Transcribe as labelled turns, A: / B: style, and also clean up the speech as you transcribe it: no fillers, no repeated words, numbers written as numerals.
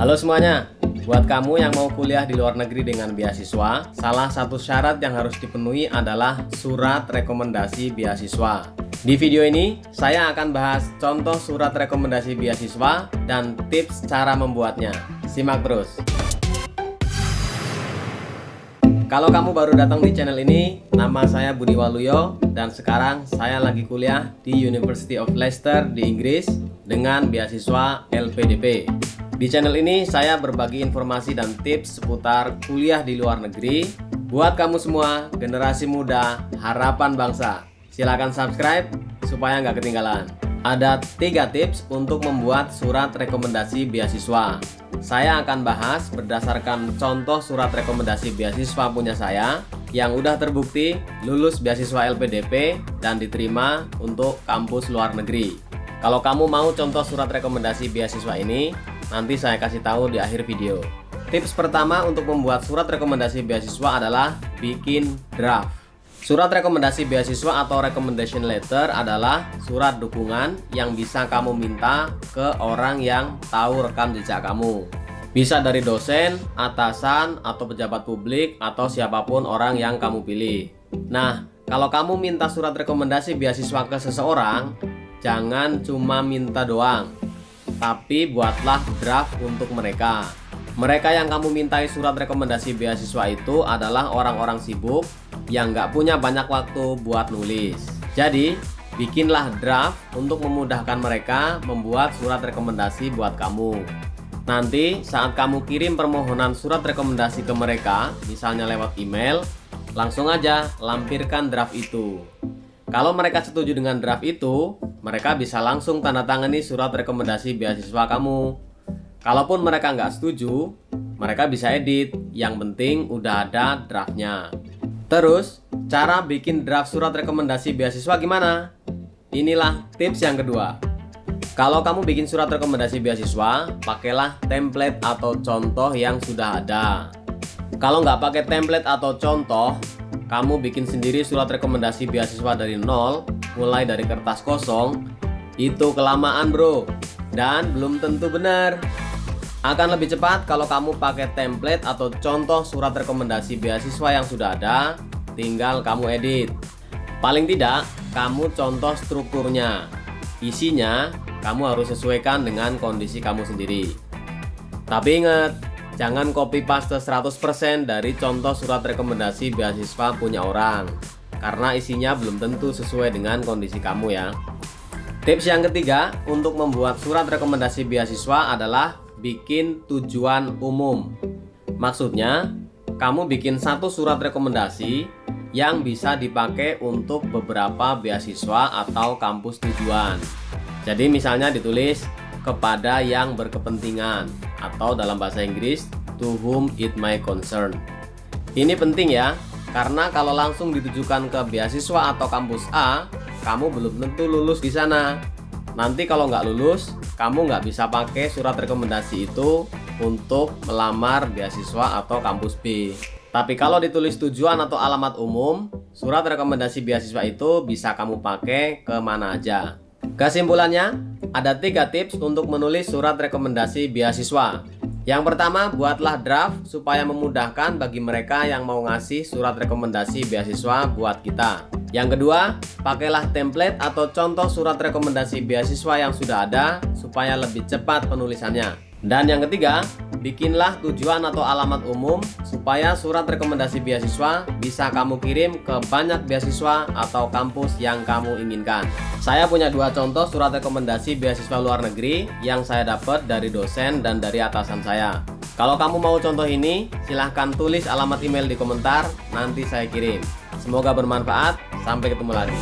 A: Halo semuanya, buat kamu yang mau kuliah di luar negeri dengan beasiswa, salah satu syarat yang harus dipenuhi adalah surat rekomendasi beasiswa. Di video ini, saya akan bahas contoh surat rekomendasi beasiswa dan tips cara membuatnya. Simak terus. Kalau kamu baru datang di channel ini, nama saya Budi Waluyo dan sekarang saya lagi kuliah di University of Leicester di Inggris dengan beasiswa LPDP. Di channel ini saya berbagi informasi dan tips seputar kuliah di luar negeri buat kamu semua, generasi muda, harapan bangsa. Silahkan subscribe supaya nggak ketinggalan. Ada 3 tips untuk membuat surat rekomendasi beasiswa. Saya akan bahas berdasarkan contoh surat rekomendasi beasiswa punya saya yang udah terbukti lulus beasiswa LPDP dan diterima untuk kampus luar negeri. Kalau kamu mau contoh surat rekomendasi beasiswa ini, nanti saya kasih tahu di akhir video. Tips pertama untuk membuat surat rekomendasi beasiswa adalah bikin draft. Surat rekomendasi beasiswa atau recommendation letter adalah surat dukungan yang bisa kamu minta ke orang yang tahu rekam jejak kamu. Bisa dari dosen, atasan, atau pejabat publik, atau siapapun orang yang kamu pilih. Nah, kalau kamu minta surat rekomendasi beasiswa ke seseorang, jangan cuma minta doang, tapi buatlah draft untuk mereka. Mereka yang kamu mintai surat rekomendasi beasiswa itu adalah orang-orang sibuk yang nggak punya banyak waktu buat nulis. Jadi, bikinlah draft untuk memudahkan mereka membuat surat rekomendasi buat kamu. Nanti saat kamu kirim permohonan surat rekomendasi ke mereka, misalnya lewat email, langsung aja lampirkan draft itu. Kalau mereka setuju dengan draft itu, mereka bisa langsung tanda tangani surat rekomendasi beasiswa kamu. Kalaupun mereka nggak setuju, mereka bisa edit. Yang penting udah ada draftnya. Terus, cara bikin draft surat rekomendasi beasiswa gimana? Inilah tips yang kedua. Kalau kamu bikin surat rekomendasi beasiswa, pakailah template atau contoh yang sudah ada. Kalau nggak pakai template atau contoh, kamu bikin sendiri surat rekomendasi beasiswa dari nol, mulai dari kertas kosong, itu kelamaan bro, dan belum tentu benar. Akan lebih cepat kalau kamu pakai template atau contoh surat rekomendasi beasiswa yang sudah ada, tinggal kamu edit. Paling tidak, kamu contoh strukturnya. Isinya, kamu harus sesuaikan dengan kondisi kamu sendiri. Tapi ingat, jangan copy paste 100% dari contoh surat rekomendasi beasiswa punya orang, karena isinya belum tentu sesuai dengan kondisi kamu ya. Tips yang ketiga untuk membuat surat rekomendasi beasiswa adalah bikin tujuan umum. Maksudnya, kamu bikin satu surat rekomendasi yang bisa dipakai untuk beberapa beasiswa atau kampus tujuan. Jadi misalnya ditulis kepada yang berkepentingan, atau dalam bahasa Inggris to whom it may concern. Ini penting ya, karena kalau langsung ditujukan ke beasiswa atau kampus A, kamu belum tentu lulus di sana. Nanti kalau nggak lulus, kamu nggak bisa pakai surat rekomendasi itu untuk melamar beasiswa atau kampus B. Tapi kalau ditulis tujuan atau alamat umum, surat rekomendasi beasiswa itu bisa kamu pakai kemana aja. Kesimpulannya, ada 3 tips untuk menulis surat rekomendasi beasiswa. Yang pertama, buatlah draft supaya memudahkan bagi mereka yang mau ngasih surat rekomendasi beasiswa buat kita. Yang kedua, pakailah template atau contoh surat rekomendasi beasiswa yang sudah ada supaya lebih cepat penulisannya. Dan yang ketiga, bikinlah tujuan atau alamat umum supaya surat rekomendasi beasiswa bisa kamu kirim ke banyak beasiswa atau kampus yang kamu inginkan. Saya punya 2 contoh surat rekomendasi beasiswa luar negeri yang saya dapat dari dosen dan dari atasan saya. Kalau kamu mau contoh ini, silahkan tulis alamat email di komentar, nanti saya kirim. Semoga bermanfaat, sampai ketemu lagi.